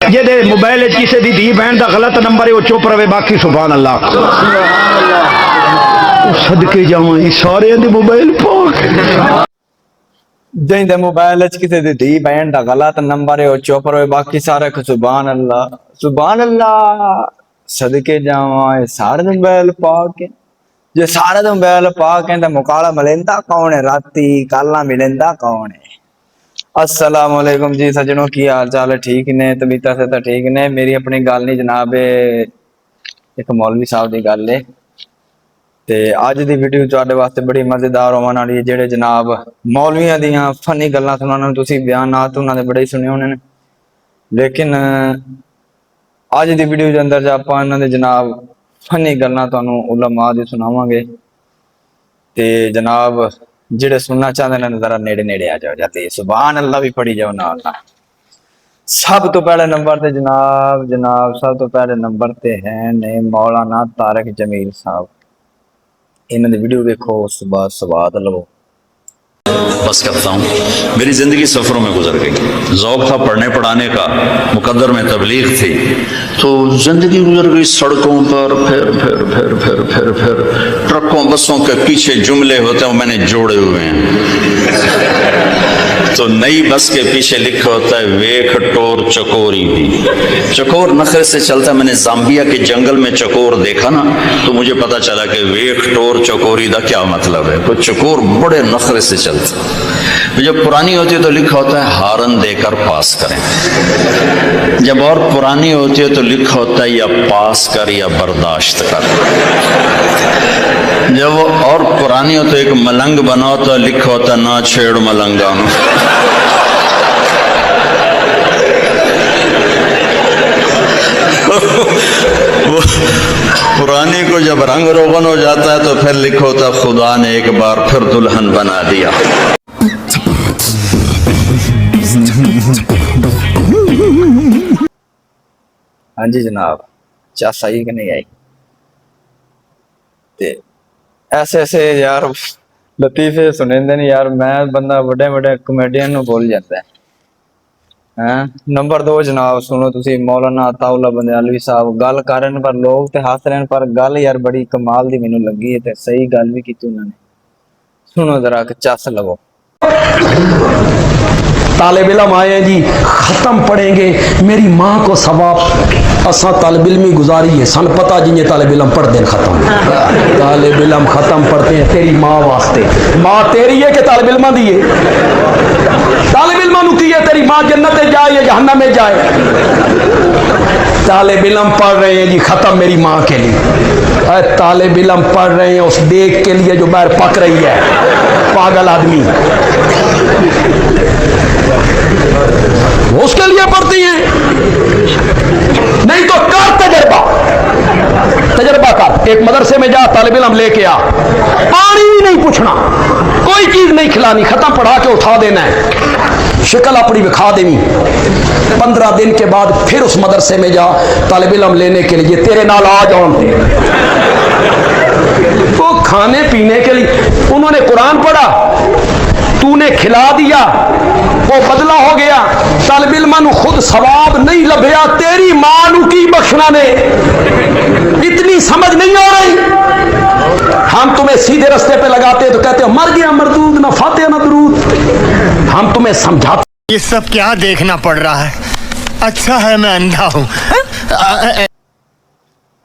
یہ دے موبائل کسی دی دھی بہن دا غلط نمبر ہے وہ چپ رہے باقی سبحان اللہ صدقے جاواں یہ سارے دی موبائل پاک جن دے موبائل وچ کسی دی دھی بہن دا غلط نمبر ہے وہ چپ رہے باقی سارے سبحان اللہ صدقے جاواں یہ سارے موبائل پاک ہے جو سارے موبائل پاک ہیں تے مکالا ملیندا کون ہے راتی کالا ملیندا کون ہے السلام علیکم جی سجنوں کی حال چال ہے ٹھیک نے طبیعت سے تو ٹھیک نے میری اپنی گل نہیں جناب ایک مولوی صاحب دی گل ہے تے اج دی ویڈیو تواڈے واسطے بڑی مزیدار ہون والی ہے جڑے جناب مولویاں دیاں فنی گلاں سنانا تسی بیانات انہاں دے بڑے سنے ہونے نے لیکن اج دی ویڈیو دے اندر آپاں انہاں دے جناب فنی گلاں تانوں علماء دی سناواں گے تے جناب جڑے سننا چاہتے ہیں ذرا نیڑے نیڑے آ جاؤ جاتے سبحان اللہ بھی پڑھی جاؤ نال سب تو پہلے نمبر تے جناب سب تو پہلے نمبر تے ہیں نے مولانا طارق جمیل صاحب انہاں دی ویڈیو دیکھو اس بعد سواد لو بس کرتا ہوں میری زندگی سفروں میں گزر گئی ذوق تھا پڑھنے پڑھانے کا مقدر میں تبلیغ تھی تو زندگی گزر گئی سڑکوں پر پھر ٹرکوں بسوں کے پیچھے جملے ہوتے ہیں وہ میں نے جوڑے ہوئے ہیں تو نئی بس کے پیچھے لکھا ہوتا ہے ویکھ ٹور چکوری بھی چکور نخرے سے چلتا ہے میں نے زامبیا کے جنگل میں چکور دیکھا نا تو مجھے پتا چلا کہ ویکھ ٹور چکوری دا کیا مطلب ہے تو چکور بڑے نخرے سے چلتا جب پرانی ہوتی ہے تو لکھا ہوتا ہے ہارن دے کر پاس کریں جب اور پرانی ہوتی ہے تو لکھا ہوتا ہے یا پاس کر یا برداشت کر جب وہ اور پرانی ہو تو ایک ملنگ بنا ہوتا ہے لکھا ہوتا ہے نہ چھیڑ ملنگا وہ پرانی کو جب رنگ روغن ہو جاتا ہے تو پھر لکھا ہوتا ہے خدا نے ایک بار پھر دلہن بنا دیا ہاں جی جناب چا صحیح کہ نہیں آئی تے ایسے ایسے یار لطیفے سنیندے نہیں یار میں بندہ بڑے بڑے کمیڈین نو بول جاتا ہے نمبر 2 جناب سنو تسی مولانا عطا اللہ بندیالوی صاحب گل کرن پر لوگ تے ہس رہن پر گل یار بڑی کمال دی مینوں لگی ہے تے صحیح گل بھی کیتی انہوں نے سنو ذرا کہ چس لگو طالب علم آئے جی ختم پڑھیں گے میری ماں کو ثواب اساں طالب علمی گزاری ہے سن پتہ جی یہ طالب علم پڑھ دیں ختم طالب علم ختم پڑھتے ہیں تیری ماں واسطے ماں تیری ہے کہ طالب علماں دی ہے طالب علماں نو کی ہے تیری ماں جنت جائے یا جہنم میں جائے طالب علم پڑھ رہے ہیں جی ختم میری ماں کے لیے اے طالب علم پڑھ رہے ہیں اس دیکھ کے لیے جو باہر پک رہی ہے پاگل آدمی وہ اس کے لیے پڑھتی ہیں نہیں تو کر تجربہ کر ایک مدرسے میں جا طالب علم لے کے آ پانی بھی نہیں پوچھنا کوئی چیز نہیں کھلانی ختم پڑھا کے اٹھا دینا ہے شکل اپنی بکھا دینی 15 دن کے بعد پھر اس مدرسے میں جا طالب علم لینے کے لیے تیرے نال آ جاؤں وہ کھانے پینے کے لیے انہوں نے قرآن پڑھا تو نے کھلا دیا وہ بدلہ ہو گیا طالب علماں نو خود ثواب نہیں لبھیا تیری ماں نو کی بخشنا نے اتنی سمجھ نہیں آ رہی ہم تمہیں سیدھے رستے پہ لگاتے تو کہتے ہو مر گیا مردود نہ فاتحہ نہ درود ہم تمہیں سمجھاتے یہ سب کیا دیکھنا پڑ رہا ہے اچھا ہے میں اندھا ہوں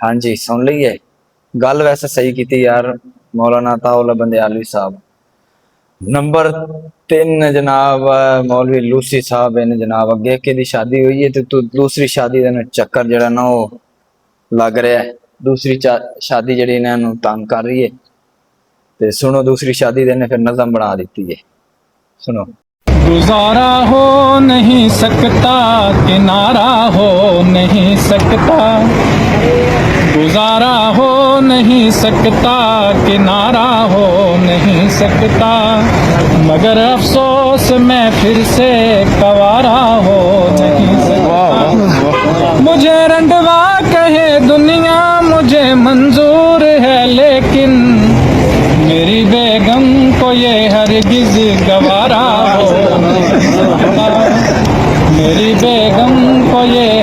ہاں جی سن لیے گل ویسے صحیح کی یار مولانا عطا اللہ بندیالوی صاحب نمبر 3 جناب مولوی لوسی صاحب نے جناب اگے کے دی شادی ہوئی ہے تو دوسری شادی دا چکر جڑا نا وہ لگ رہا ہے دوسری شادی جڑی انہاں نوں تنگ کر رہی ہے تے سنو دوسری شادی دے نے پھر نظم بنا دیتی ہے سنو گزارا ہو نہیں سکتا کنارہ ہو نہیں سکتا گزارا ہو نہیں سکتا کنارہ ہو نہیں سکتا مگر افسوس میں پھر سے گوارا ہو نہیں سکتا مجھے رنڈوا کہے دنیا مجھے منظور ہے لیکن میری بیگم کو یہ ہرگز گوارا ہو نہیں سکتا میری بیگم کو یہ